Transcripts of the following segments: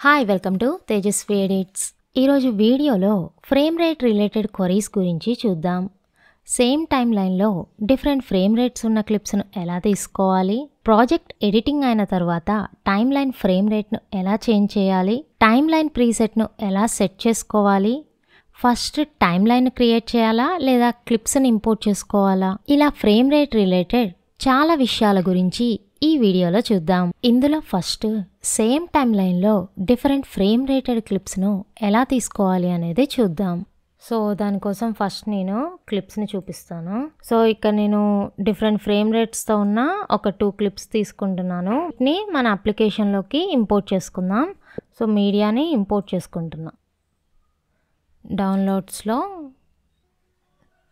Hi welcome to Tejaswi edits. ఈరోజు వీడియోలో frame rate related queries గురించి చూద్దాం. సేమ్ టైమ్ లైన్లో డిఫరెంట్ ఫ్రేమ్ రేట్స్ ఉన్న క్లిప్స్ను ఎలా తీసుకోవాలి, ప్రాజెక్ట్ ఎడిటింగ్ అయిన తర్వాత టైమ్ లైన్ ఫ్రేమ్ రేట్ను ఎలా చేంజ్ చేయాలి, టైమ్ లైన్ ప్రీసెట్ను ఎలా సెట్ చేసుకోవాలి, ఫస్ట్ టైమ్ లైన్ క్రియేట్ చేయాలా లేదా క్లిప్స్ని ఇంపోర్ట్ చేసుకోవాలా, ఇలా ఫ్రేమ్ రేట్ రిలేటెడ్ చాలా విషయాల గురించి ఈ వీడియోలో చూద్దాం. ఇందులో ఫస్ట్ సేమ్ టైమ్ లైన్లో డిఫరెంట్ ఫ్రేమ్ రేటెడ్ క్లిప్స్ను ఎలా తీసుకోవాలి అనేది చూద్దాం. సో దానికోసం ఫస్ట్ నేను క్లిప్స్ని చూపిస్తాను. సో ఇక్కడ నేను డిఫరెంట్ ఫ్రేమ్ రేట్స్తో ఉన్న ఒక 2 క్లిప్స్ తీసుకుంటున్నాను. వీటిని మన అప్లికేషన్లోకి ఇంపోర్ట్ చేసుకుందాం. సో మీడియాని ఇంపోర్ట్ చేసుకుంటున్నా. డౌన్లోడ్స్లో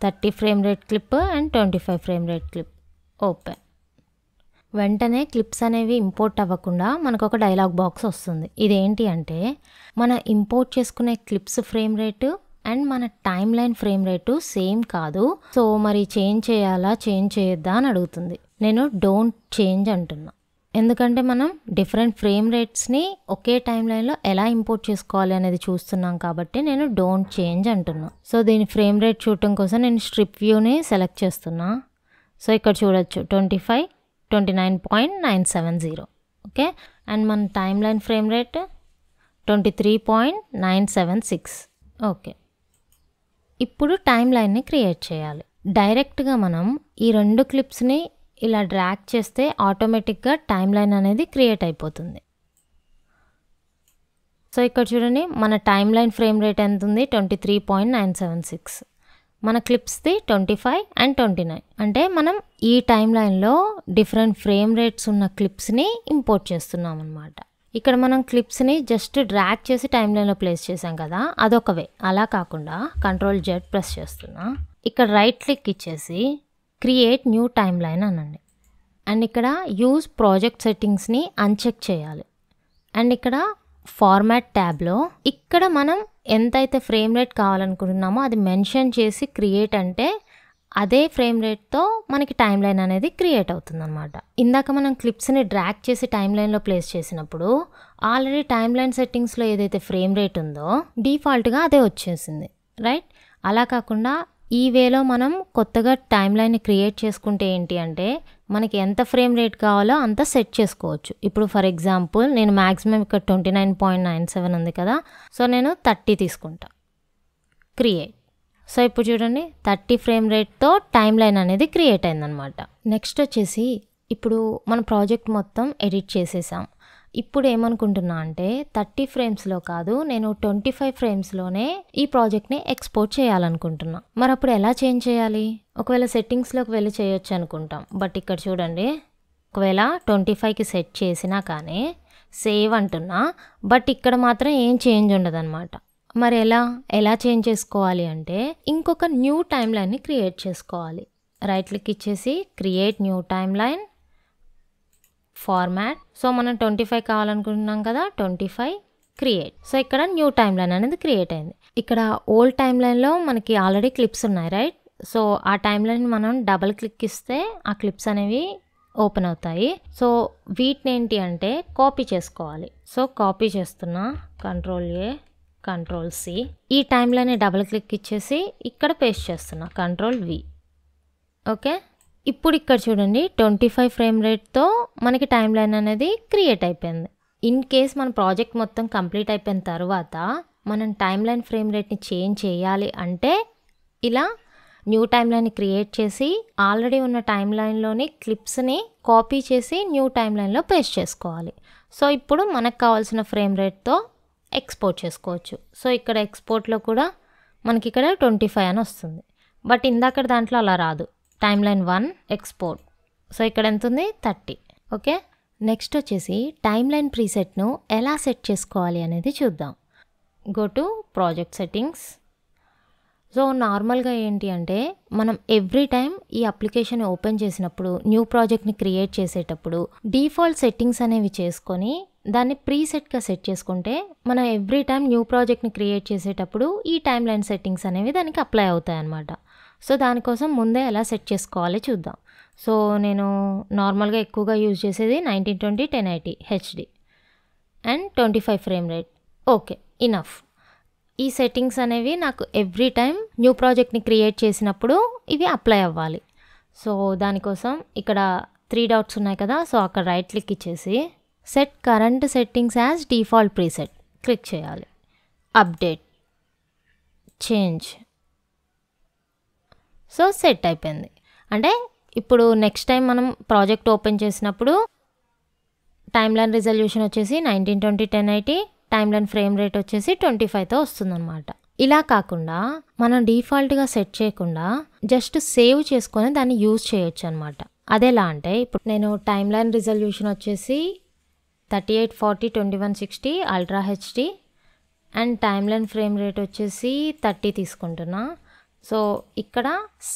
30 frame rate clip and 25 frame rate clip open. వెంటనే క్లిప్స్ అనేవి ఇంపోర్ట్ అవ్వకుండా మనకు ఒక డైలాగ్ బాక్స్ వస్తుంది. ఇదేంటి అంటే మన ఇంపోర్ట్ చేసుకునే క్లిప్స్ ఫ్రేమ్ రేటు అండ్ మన time line frame rate same కాదు. సో మరి చేంజ్ చేయాలా చేంజ్ చేయొద్దా అని అడుగుతుంది. నేను డోంట్ చేంజ్ అంటున్నా. ఎందుకంటే మనం డిఫరెంట్ ఫ్రేమ్ రేట్స్ని ఒకే టైమ్ లైన్లో ఎలా ఇంపోర్ట్ చేసుకోవాలి అనేది చూస్తున్నాం కాబట్టి నేను డోంట్ చేంజ్ అంటున్నా. సో దీని ఫ్రేమ్ రేట్ చూడటం కోసం నేను స్ట్రిప్ వ్యూని సెలెక్ట్ చేస్తున్నా. సో ఇక్కడ చూడొచ్చు 29.970 ఓకే. అండ్ మన time line frame rate 23.976 okay. ఇప్పుడు టైమ్ లైన్ని క్రియేట్ చేయాలి. డైరెక్ట్గా మనం ఈ 2 క్లిప్స్ని ఇలా డ్రాగ్ చేస్తే ఆటోమేటిక్గా టైమ్ లైన్ అనేది క్రియేట్ అయిపోతుంది. సో ఇక్కడ చూడండి మన టైమ్ లైన్ ఫ్రేమ్ రేట్ ఎంత ఉంది, 23.976. మన క్లిప్స్ది 25 అండ్ 29. అంటే మనం ఈ టైమ్ లైన్లో డిఫరెంట్ ఫ్రేమ్ రేట్స్ ఉన్న క్లిప్స్ని ఇంపోర్ట్ చేస్తున్నాం అనమాట. ఇక్కడ మనం క్లిప్స్ని జస్ట్ డ్రాగ్ చేసి టైమ్ లైన్లో ప్లేస్ చేసాం కదా, అదొక వే. అలా కాకుండా Ctrl+Z ప్రెస్ చేస్తున్నా. ఇక్కడ రైట్ క్లిక్ ఇచ్చేసి క్రియేట్ న్యూ టైమ్ లైన్ అనండి. అండ్ ఇక్కడ యూజ్ ప్రాజెక్ట్ సెట్టింగ్స్ని అన్చెక్ చేయాలి. అండ్ ఇక్కడ ఫార్మాట్ ట్యాబ్లో ఇక్కడ మనం ఎంతైతే ఫ్రేమ్ రేట్ కావాలనుకుంటున్నామో అది మెన్షన్ చేసి క్రియేట్ అంటే అదే ఫ్రేమ్ రేట్తో మనకి టైమ్ లైన్ అనేది క్రియేట్ అవుతుంది అనమాట. ఇందాక మనం క్లిప్స్ని డ్రాగ్ చేసి టైమ్ లైన్లో ప్లేస్ చేసినప్పుడు ఆల్రెడీ టైమ్ లైన్ సెట్టింగ్స్లో ఏదైతే ఫ్రేమ్ రేట్ ఉందో డిఫాల్ట్గా అదే వచ్చేసింది, రైట్? అలా కాకుండా ఈ వేలో మనం కొత్తగా టైమ్ లైన్ని క్రియేట్ చేసుకుంటే ఏంటి అంటే మనకి ఎంత ఫ్రేమ్ రేట్ కావాలో అంత సెట్ చేసుకోవచ్చు. ఇప్పుడు ఫర్ ఎగ్జాంపుల్ నేను మ్యాక్సిమం ఇక్కడ 29.97 ఉంది కదా, సో నేను 30 తీసుకుంటా. క్రియేట్. సో ఇప్పుడు చూడండి 30 ఫ్రేమ్ రేట్తో టైమ్ లైన్ అనేది క్రియేట్ అయిందనమాట. నెక్స్ట్ వచ్చేసి ఇప్పుడు మన ప్రాజెక్ట్ మొత్తం ఎడిట్ చేసేసాం. ఇప్పుడు ఏమనుకుంటున్నా అంటే 30 ఫ్రేమ్స్లో కాదు, నేను 25 ఫ్రేమ్స్లోనే ఈ ప్రాజెక్ట్ని ఎక్స్పోర్ట్ చేయాలనుకుంటున్నా. మరి అప్పుడు ఎలా చేంజ్ చేయాలి? ఒకవేళ సెట్టింగ్స్లోకి వెళ్ళి చేయొచ్చు అనుకుంటాం. బట్ ఇక్కడ చూడండి, ఒకవేళ 25కి సెట్ చేసినా కానీ సేవ్ అంటున్నా, బట్ ఇక్కడ మాత్రం ఏం చేంజ్ ఉండదు అనమాట. మరి ఎలా చేంజ్ చేసుకోవాలి అంటే ఇంకొక న్యూ టైమ్ లైన్ని క్రియేట్ చేసుకోవాలి. రైట్ క్లిక్ ఇచ్చేసి create new time line, format. So మనం 25 కావాలనుకుంటున్నాం కదా, 25 క్రియేట్. సో ఇక్కడ న్యూ టైమ్ లైన్ అనేది క్రియేట్ అయింది. ఇక్కడ ఓల్డ్ టైమ్ లైన్లో మనకి ఆల్రెడీ క్లిప్స్ ఉన్నాయి, రైట్? సో ఆ టైమ్ లైన్ మనం డబల్ క్లిక్ ఇస్తే ఆ క్లిప్స్ అనేవి ఓపెన్ అవుతాయి. సో వీటిని ఏంటి అంటే కాపీ చేసుకోవాలి. సో కాపీ చేస్తున్నా, Ctrl+A Ctrl+C. ఈ టైమ్ లైన్ డబల్ క్లిక్ ఇచ్చేసి ఇక్కడ పేస్ట్ చేస్తున్నా, Ctrl+V ఓకే. ఇప్పుడు ఇక్కడ చూడండి 25 ఫ్రేమ్ రేట్తో మనకి టైమ్ లైన్ అనేది క్రియేట్ అయిపోయింది. ఇన్ కేస్ మన ప్రాజెక్ట్ మొత్తం కంప్లీట్ అయిపోయిన తర్వాత మనం టైమ్ లైన్ ఫ్రేమ్ రేట్ని చేంజ్ చేయాలి అంటే ఇలా న్యూ టైమ్ లైన్ని క్రియేట్ చేసి ఆల్రెడీ ఉన్న టైమ్ లైన్లోని క్లిప్స్ని కాపీ చేసి న్యూ టైమ్ లైన్లో పేస్ట్ చేసుకోవాలి. సో ఇప్పుడు మనకు కావాల్సిన ఫ్రేమ్ రేట్తో ఎక్స్పోర్ట్ చేసుకోవచ్చు. సో ఇక్కడ ఎక్స్పోర్ట్లో కూడా మనకి ఇక్కడ 25 అని వస్తుంది. బట్ ఇందాక దాంట్లో అలా రాదు. Time line 1 export. సో ఇక్కడ ఎంత ఉంది, 30 ఓకే. నెక్స్ట్ వచ్చేసి టైమ్ లైన్ ప్రీసెట్ను ఎలా సెట్ చేసుకోవాలి అనేది చూద్దాం. Go to project settings. So నార్మల్గా ఏంటి అంటే మనం ఎవ్రీ టైం ఈ అప్లికేషన్ ఓపెన్ చేసినప్పుడు న్యూ ప్రాజెక్ట్ని క్రియేట్ చేసేటప్పుడు డిఫాల్ట్ సెట్టింగ్స్ అనేవి చేసుకొని దాన్ని ప్రీసెట్గా సెట్ చేసుకుంటే మనం ఎవ్రీ టైం న్యూ ప్రాజెక్ట్ని క్రియేట్ చేసేటప్పుడు ఈ టైమ్ లైన్ సెట్టింగ్స్ అనేవి దానికి అప్లై అవుతాయి అన్నమాట. సో దానికోసం ముందే ఎలా సెట్ చేసుకోవాలి చూద్దాం. సో నేను నార్మల్గా ఎక్కువగా యూజ్ చేసేది 1920 1080 HD. And 25 frame rate. Okay, enough. ఈ సెట్టింగ్స్ అనేవి నాకు ఎవ్రీ టైం న్యూ ప్రాజెక్ట్ని క్రియేట్ చేసినప్పుడు ఇవి అప్లై అవ్వాలి. సో దానికోసం ఇక్కడ 3 డాట్స్ ఉన్నాయి కదా, సో అక్కడ రైట్ క్లిక్ ఇచ్చేసి set current settings as default preset click చేయాలి. Update, change. సో సెట్ అయిపోయింది. అంటే ఇప్పుడు నెక్స్ట్ టైం మనం ప్రాజెక్ట్ ఓపెన్ చేసినప్పుడు టైమ్ లైన్ రిజల్యూషన్ వచ్చేసి 1920x1080, time line frame rate వచ్చేసి 25తో వస్తుందన్నమాట. ఇలా కాకుండా మనం డిఫాల్ట్గా సెట్ చేయకుండా జస్ట్ సేవ్ చేసుకొని దాన్ని యూజ్ చేయొచ్చు అనమాట. అదెలా అంటే ఇప్పుడు నేను టైమ్ లైన్ రిజల్యూషన్ వచ్చేసి 3840x2160 ultra HD and time line frame rate వచ్చేసి 30 తీసుకుంటున్నా. సో ఇక్కడ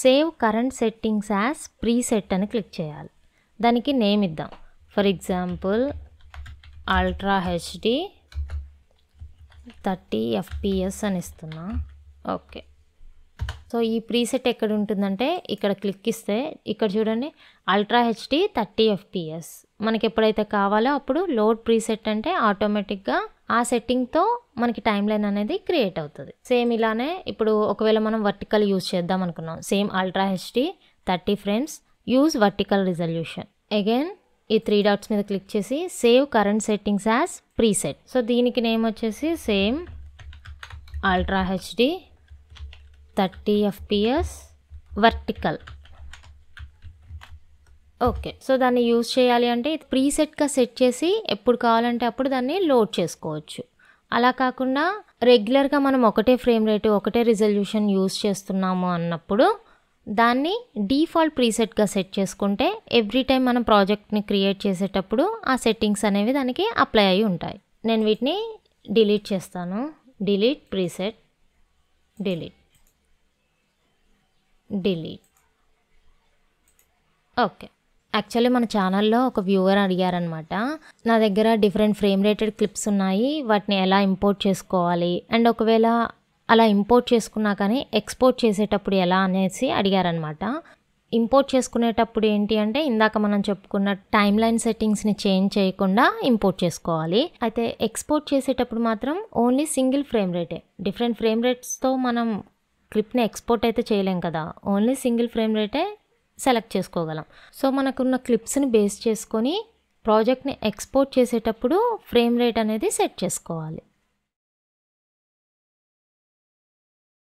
save current settings as preset అని క్లిక్ చేయాలి. దానికి నేమ్ ఇద్దాం. For example ultra HD 30 FPS అని ఇస్తున్నా. ఓకే, సో ఈ ప్రీసెట్ ఎక్కడ ఉంటుందంటే ఇక్కడ క్లిక్ ఇస్తే ఇక్కడ చూడండి అల్ట్రా హెచ్డి 30 FPS. మనకి ఎప్పుడైతే కావాలో అప్పుడు లోడ్ ప్రీసెట్ అంటే ఆటోమేటిక్గా ఆ సెట్టింగ్తో మనకి టైమ్ లైన్ అనేది క్రియేట్ అవుతుంది. సేమ్ ఇలానే ఇప్పుడు ఒకవేళ మనం వర్టికల్ యూజ్ చేద్దాం అనుకున్నాం, same ultra HD 30 frames, use vertical resolution. Again ఈ 3 డాట్స్ మీద క్లిక్ చేసి save current settings as preset. So దీనికి నేమ్ వచ్చేసి same ultra HD 30 FPS vertical. Okay, so దాన్ని యూజ్ చేయాలి అంటే ప్రీసెట్గా సెట్ చేసి ఎప్పుడు కావాలంటే అప్పుడు దాన్ని లోడ్ చేసుకోవచ్చు. అలా కాకుండా రెగ్యులర్గా మనం ఒకటే ఫ్రేమ్ రేటు ఒకటే రిజల్యూషన్ యూజ్ చేస్తున్నాము అన్నప్పుడు దాన్ని డిఫాల్ట్ ప్రీసెట్గా సెట్ చేసుకుంటే ఎవ్రీ టైం మనం ప్రాజెక్ట్ని క్రియేట్ చేసేటప్పుడు ఆ సెట్టింగ్స్ అనేవి దానికి అప్లై అయి ఉంటాయి. నేను వీటిని డిలీట్ చేస్తాను. Delete preset, delete, delete. Okay, actually మన ఛానల్లో ఒక వ్యూవర్ అడిగారనమాట, నా దగ్గర డిఫరెంట్ ఫ్రేమ్ రేటెడ్ క్లిప్స్ ఉన్నాయి, వాటిని ఎలా ఇంపోర్ట్ చేసుకోవాలి అండ్ ఒకవేళ అలా ఇంపోర్ట్ చేసుకున్నా కానీ ఎక్స్పోర్ట్ చేసేటప్పుడు ఎలా అనేసి అడిగారనమాట. ఇంపోర్ట్ చేసుకునేటప్పుడు ఏంటి అంటే ఇందాక మనం చెప్పుకున్న టైమ్ లైన్ సెట్టింగ్స్ని చేంజ్ చేయకుండా ఇంపోర్ట్ చేసుకోవాలి. అయితే ఎక్స్పోర్ట్ చేసేటప్పుడు మాత్రం ఓన్లీ సింగిల్ ఫ్రేమ్ రేటే, డిఫరెంట్ ఫ్రేమ్ రేట్స్తో మనం క్లిప్ని ఎక్స్పోర్ట్ అయితే చేయలేం కదా, ఓన్లీ సింగిల్ ఫ్రేమ్ రేటే సెలెక్ట్ చేసుకోగలం. సో మనకున్న క్లిప్స్ని బేస్ చేసుకొని ప్రాజెక్ట్ని ఎక్స్పోర్ట్ చేసేటప్పుడు ఫ్రేమ్ రేట్ అనేది సెట్ చేసుకోవాలి.